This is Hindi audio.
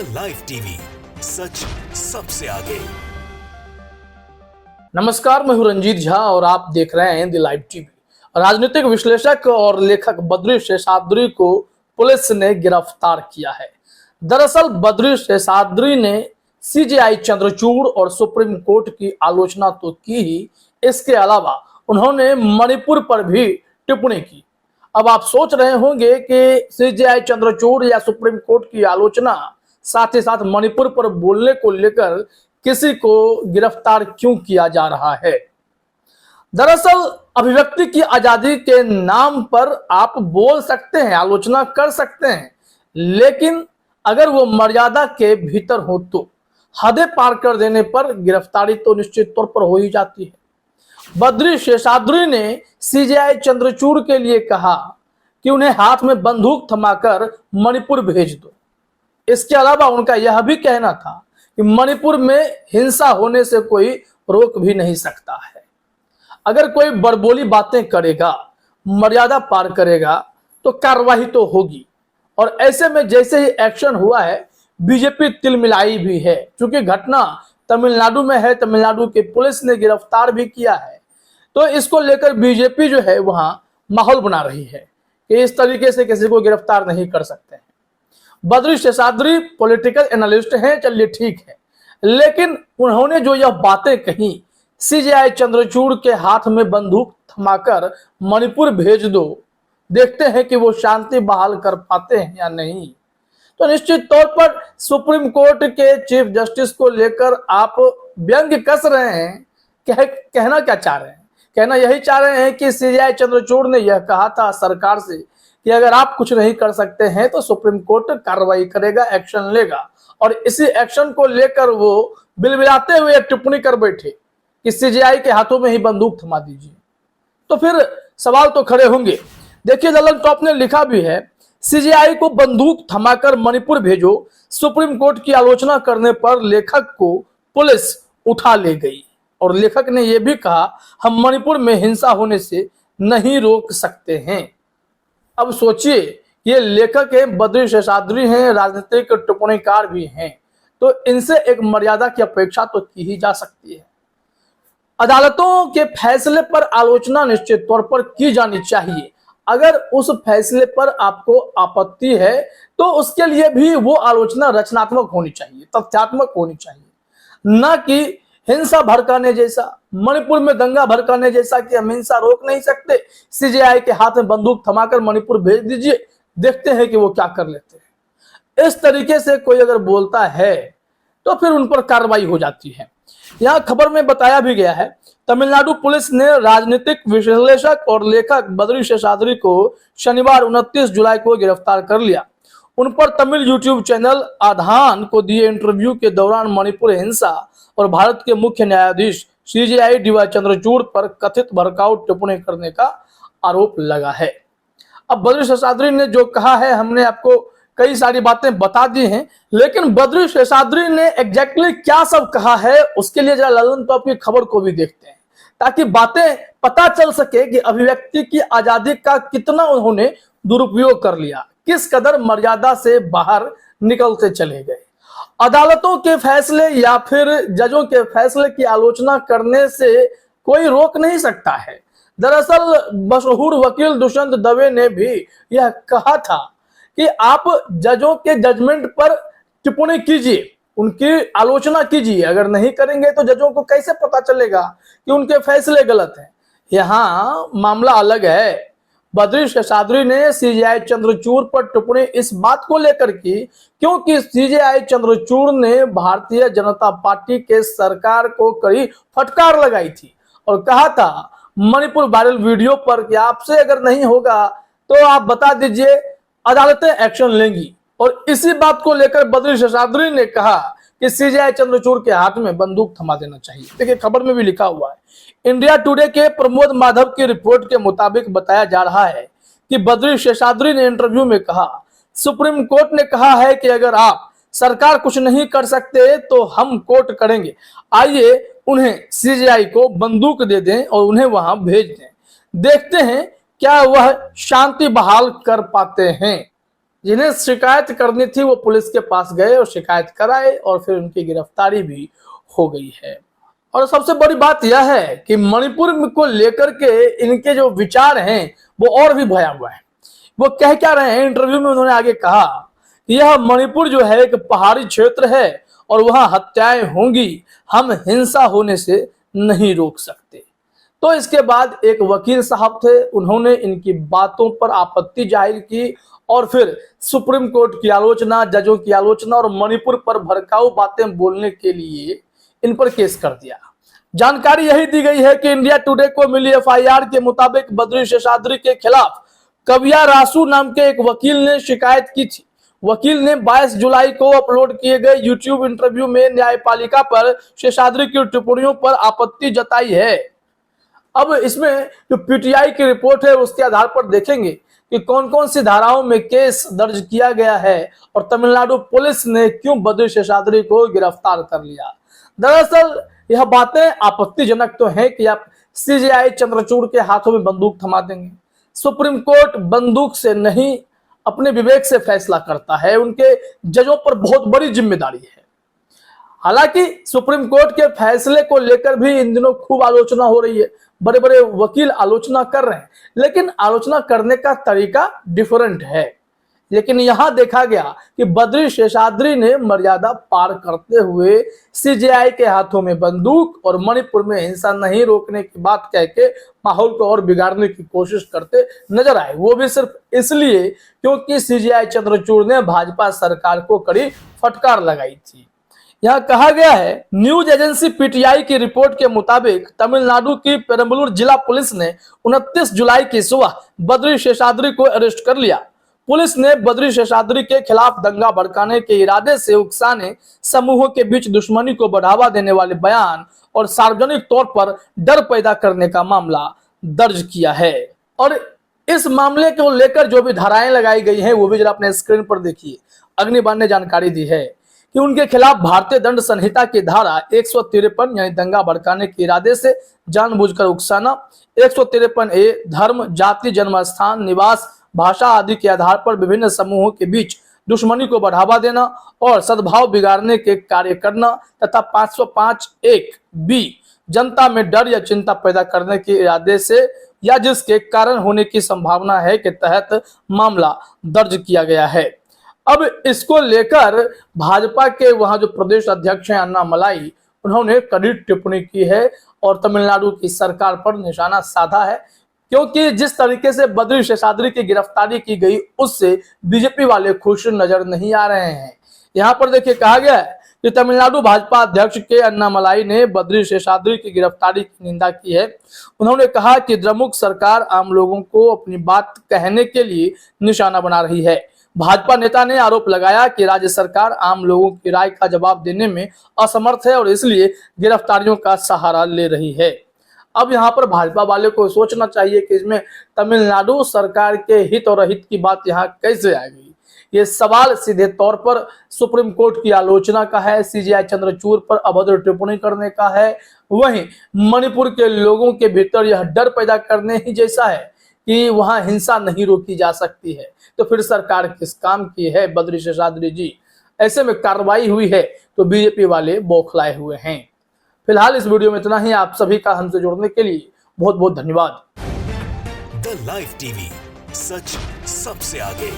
द लाइव टीवी, सच सबसे आगे। नमस्कार, मैं हूं रंजीत झा और आप देख रहे हैं द लाइव टीवी। राजनीतिक विश्लेषक और लेखक बद्री शेषाद्री को पुलिस ने गिरफ्तार किया है। दरअसल बद्री शेषाद्री ने सीजेआई चंद्रचूड़ और सुप्रीम कोर्ट की आलोचना तो की ही, इसके अलावा उन्होंने मणिपुर पर भी टिप्पणी की। अब आप सोच रहे होंगे कि सीजेआई चंद्रचूड़ या सुप्रीम कोर्ट की आलोचना, साथ ही साथ मणिपुर पर बोलने को लेकर किसी को गिरफ्तार क्यों किया जा रहा है। दरअसल अभिव्यक्ति की आजादी के नाम पर आप बोल सकते हैं, आलोचना कर सकते हैं, लेकिन अगर वो मर्यादा के भीतर हो तो हदें पार कर देने पर गिरफ्तारी तो निश्चित तौर पर हो ही जाती है। बद्री शेषाद्री ने सीजेआई चंद्रचूड़ के लिए कहा कि उन्हें हाथ में बंदूक थमाकर मणिपुर भेज दो। इसके अलावा उनका यह भी कहना था कि मणिपुर में हिंसा होने से कोई रोक भी नहीं सकता है। अगर कोई बड़बोली बातें करेगा, मर्यादा पार करेगा तो कार्रवाई तो होगी। और ऐसे में जैसे ही एक्शन हुआ है, बीजेपी तिलमिलाई भी है। क्योंकि घटना तमिलनाडु में है, तमिलनाडु की पुलिस ने गिरफ्तार भी किया है, तो इसको लेकर बीजेपी जो है वहां माहौल बना रही है कि इस तरीके से किसी को गिरफ्तार नहीं कर सकते हैं। बद्री शेषाद्री पॉलिटिकल एनालिस्ट हैं, चलिए ठीक है, लेकिन उन्होंने जो यह बातें कही, सीजेआई चंद्रचूड़ के हाथ में बंदूक थमाकर मणिपुर भेज दो, देखते हैं कि वो शांति बहाल कर पाते हैं या नहीं। तो निश्चित तौर पर सुप्रीम कोर्ट के चीफ जस्टिस को लेकर आप व्यंग्य कस रहे हैं। कहना क्या चाह रहे हैं? कहना यही चाह रहे हैं कि सीजेआई चंद्रचूड़ ने यह कहा था सरकार से कि अगर आप कुछ नहीं कर सकते हैं तो सुप्रीम कोर्ट कार्रवाई करेगा, एक्शन लेगा। और इसी एक्शन को लेकर वो बिलबिलाते हुए टिप्पणी कर बैठे कि सीजेआई के हाथों में ही बंदूक थमा दीजिए। तो फिर सवाल तो खड़े होंगे। देखिए, ललन टॉप ने लिखा भी है, सीजेआई को बंदूक थमाकर मणिपुर भेजो, सुप्रीम कोर्ट की आलोचना करने पर लेखक को पुलिस उठा ले गई। और लेखक ने यह भी कहा, हम मणिपुर में हिंसा होने से नहीं रोक सकते हैं। अब सोचिए, ये लेखक हैं, बद्री शेषाद्री हैं, राजनीतिक टिप्पणीकार भी हैं, तो इनसे एक मर्यादा की अपेक्षा तो की ही जा सकती है। अदालतों के फैसले पर आलोचना निश्चित तौर पर की जानी चाहिए। अगर उस फैसले पर आपको आपत्ति है तो उसके लिए भी वो आलोचना रचनात्मक होनी चाहिए, तथ्यात्मक होनी चाहिए, ना कि हिंसा भड़काने जैसा, मणिपुर में दंगा भड़काने जैसा कि हम हिंसा रोक नहीं सकते, सीजेआई के हाथ में बंदूक थमाकर मणिपुर भेज दीजिए, देखते हैं कि वो क्या कर लेते हैं। इस तरीके से कोई अगर बोलता है तो फिर उन पर कार्रवाई हो जाती है। यहाँ खबर में बताया भी गया है, तमिलनाडु पुलिस ने राजनीतिक विश्लेषक और लेखक बद्री शेषाद्री को शनिवार 29 जुलाई को गिरफ्तार कर लिया। उन पर तमिल यूट्यूब चैनल आधान को दिए इंटरव्यू के दौरान मणिपुर हिंसा और भारत के मुख्य न्यायाधीश सीजेआई डीवाई चंद्रचूड़ पर कथित भड़काऊ टिप्पणी करने का आरोप लगा है। अब बद्री शेषाद्री ने जो कहा है, हमने आपको कई सारी बातें बता दी हैं, लेकिन बद्री शेषाद्री ने एग्जैक्टली क्या सब कहा है उसके लिए जरा ललन टॉप की खबर को भी देखते हैं, ताकि बातें पता चल सके कि अभिव्यक्ति की आजादी का कितना उन्होंने दुरुपयोग कर लिया, किस कदर मर्यादा से बाहर निकलते चले गए। अदालतों के फैसले या फिर जजों के फैसले की आलोचना करने से कोई रोक नहीं सकता है। दरअसल मशहूर वकील दुष्यंत दवे ने भी यह कहा था कि आप जजों के जजमेंट पर टिप्पणी कीजिए, उनकी आलोचना कीजिए, अगर नहीं करेंगे तो जजों को कैसे पता चलेगा कि उनके फैसले गलत हैं। यहाँ मामला अलग है। बद्री शेषाद्री ने सीजेआई चंद्रचूड़ पर टिप्पणी इस बात को लेकर की क्योंकि सीजेआई चंद्रचूड़ ने भारतीय जनता पार्टी के सरकार को कड़ी फटकार लगाई थी और कहा था मणिपुर वायरल वीडियो पर कि आपसे अगर नहीं होगा तो आप बता दीजिए, अदालतें एक्शन लेंगी। और इसी बात को लेकर बद्री शेषाद्री ने कहा कि सीजेआई चंद्रचूड़ के हाथ में बंदूक थमा देना चाहिए। देखिए, खबर में भी लिखा हुआ है। इंडिया टुडे के प्रमोद माधव की रिपोर्ट के मुताबिक बताया जा रहा है कि बद्री शेषाद्री ने इंटरव्यू में कहा, सुप्रीम कोर्ट ने कहा है कि अगर आप सरकार कुछ नहीं कर सकते तो हम कोर्ट करेंगे, आइए उन्हें सीजेआई को बंदूक दे दें और उन्हें वहां भेज दें, देखते हैं क्या वह शांति बहाल कर पाते हैं। जिन्हें शिकायत करनी थी वो पुलिस के पास गए और शिकायत कराए और फिर उनकी गिरफ्तारी भी हो गई है। और सबसे बड़ी बात यह है कि मणिपुर को लेकर के इनके जो विचार हैं वो और भी भयावह है। वो कह क्या रहे हैं, इंटरव्यू में उन्होंने आगे कहा कि यह मणिपुर जो है एक पहाड़ी क्षेत्र है और वहां हत्याएं होंगी, हम हिंसा होने से नहीं रोक सकते। तो इसके बाद एक वकील साहब थे, उन्होंने इनकी बातों पर आपत्ति जाहिर की और फिर सुप्रीम कोर्ट की आलोचना, जजों की आलोचना और मणिपुर पर भड़काऊ बातें बोलने के लिए इन पर केस कर दिया। जानकारी यही दी गई है कि इंडिया टुडे को मिली एफआईआर के मुताबिक बद्री शेषाद्री के खिलाफ कविया रासू नाम के एक वकील ने शिकायत की थी। वकील ने 22 जुलाई को अपलोड किए गए यूट्यूब इंटरव्यू में न्यायपालिका पर शेषाद्री की टिप्पणियों पर आपत्ति जताई है। अब इसमें जो पीटीआई की रिपोर्ट है उसके आधार पर देखेंगे कि कौन कौन सी धाराओं में केस दर्ज किया गया है और तमिलनाडु पुलिस ने क्यों बद्री शेषाद्री को गिरफ्तार कर लिया। दरअसल यह बातें आपत्तिजनक तो है कि आप सीजेआई चंद्रचूड़ के हाथों में बंदूक थमा देंगे। सुप्रीम कोर्ट बंदूक से नहीं अपने विवेक से फैसला करता है, उनके जजों पर बहुत बड़ी जिम्मेदारी है। हालांकि सुप्रीम कोर्ट के फैसले को लेकर भी इन दिनों खूब आलोचना हो रही है, बड़े बड़े वकील आलोचना कर रहे हैं, लेकिन आलोचना करने का तरीका डिफरेंट है। लेकिन यहां देखा गया कि बद्री शेषाद्री ने मर्यादा पार करते हुए सीजेआई के हाथों में बंदूक और मणिपुर में हिंसा नहीं रोकने की बात कह के माहौल को और बिगाड़ने की कोशिश करते नजर आए। वो भी सिर्फ इसलिए क्योंकि सीजेआई चंद्रचूड़ ने भाजपा सरकार को कड़ी फटकार लगाई थी। यहाँ कहा गया है, न्यूज एजेंसी पीटीआई की रिपोर्ट के मुताबिक तमिलनाडु की पेरम्बलूर जिला पुलिस ने 29 जुलाई की सुबह बद्री शेषाद्री को अरेस्ट कर लिया। पुलिस ने बद्री शेषाद्री के खिलाफ दंगा भड़काने के इरादे से उकसाने, समूहों के बीच दुश्मनी को बढ़ावा देने वाले बयान और सार्वजनिक तौर पर डर पैदा करने का मामला दर्ज किया है। और इस मामले को लेकर जो भी धाराएं लगाई गई हैं वो भी जरा अपने स्क्रीन पर देखिए। अग्निबाण ने जानकारी दी है कि उनके खिलाफ भारतीय दंड संहिता की धारा 153 यानी दंगा भड़काने के इरादे से जानबूझकर उकसाना, 153A धर्म, जाति, जन्म स्थान, निवास, भाषा आदि के आधार पर विभिन्न समूहों के बीच दुश्मनी को बढ़ावा देना और सद्भाव बिगाड़ने के कार्य करना तथा 505(1)B जनता में डर या चिंता पैदा करने के इरादे से या जिसके कारण होने की संभावना है के तहत मामला दर्ज किया गया है। अब इसको लेकर भाजपा के वहां जो प्रदेश अध्यक्ष हैं अन्नामलाई, उन्होंने कड़ी टिप्पणी की है और तमिलनाडु की सरकार पर निशाना साधा है, क्योंकि जिस तरीके से बद्री शेषाद्री की गिरफ्तारी की गई उससे बीजेपी वाले खुश नजर नहीं आ रहे हैं। यहाँ पर देखिए कहा गया है कि तमिलनाडु भाजपा अध्यक्ष के अन्नामलाई ने बद्री शेषाद्री की गिरफ्तारी की निंदा की है। उन्होंने कहा कि द्रमुक सरकार आम लोगों को अपनी बात कहने के लिए निशाना बना रही है। भाजपा नेता ने आरोप लगाया कि राज्य सरकार आम लोगों की राय का जवाब देने में असमर्थ है और इसलिए गिरफ्तारियों का सहारा ले रही है। अब यहाँ पर भाजपा वाले को सोचना चाहिए कि इसमें तमिलनाडु सरकार के हित और अहित की बात यहाँ कैसे आ गई। ये सवाल सीधे तौर पर सुप्रीम कोर्ट की आलोचना का है, सीजेआई चंद्रचूड़ पर अभद्र टिप्पणी करने का है, वहीं मणिपुर के लोगों के भीतर यह डर पैदा करने ही जैसा है कि वहां हिंसा नहीं रोकी जा सकती है। तो फिर सरकार किस काम की है बद्री शेषाद्री जी। ऐसे में कार्रवाई हुई है तो बीजेपी वाले बौखलाए हुए हैं। फिलहाल इस वीडियो में इतना ही। आप सभी का हमसे जुड़ने के लिए बहुत बहुत धन्यवाद। द लाइव टीवी, सच सबसे आगे।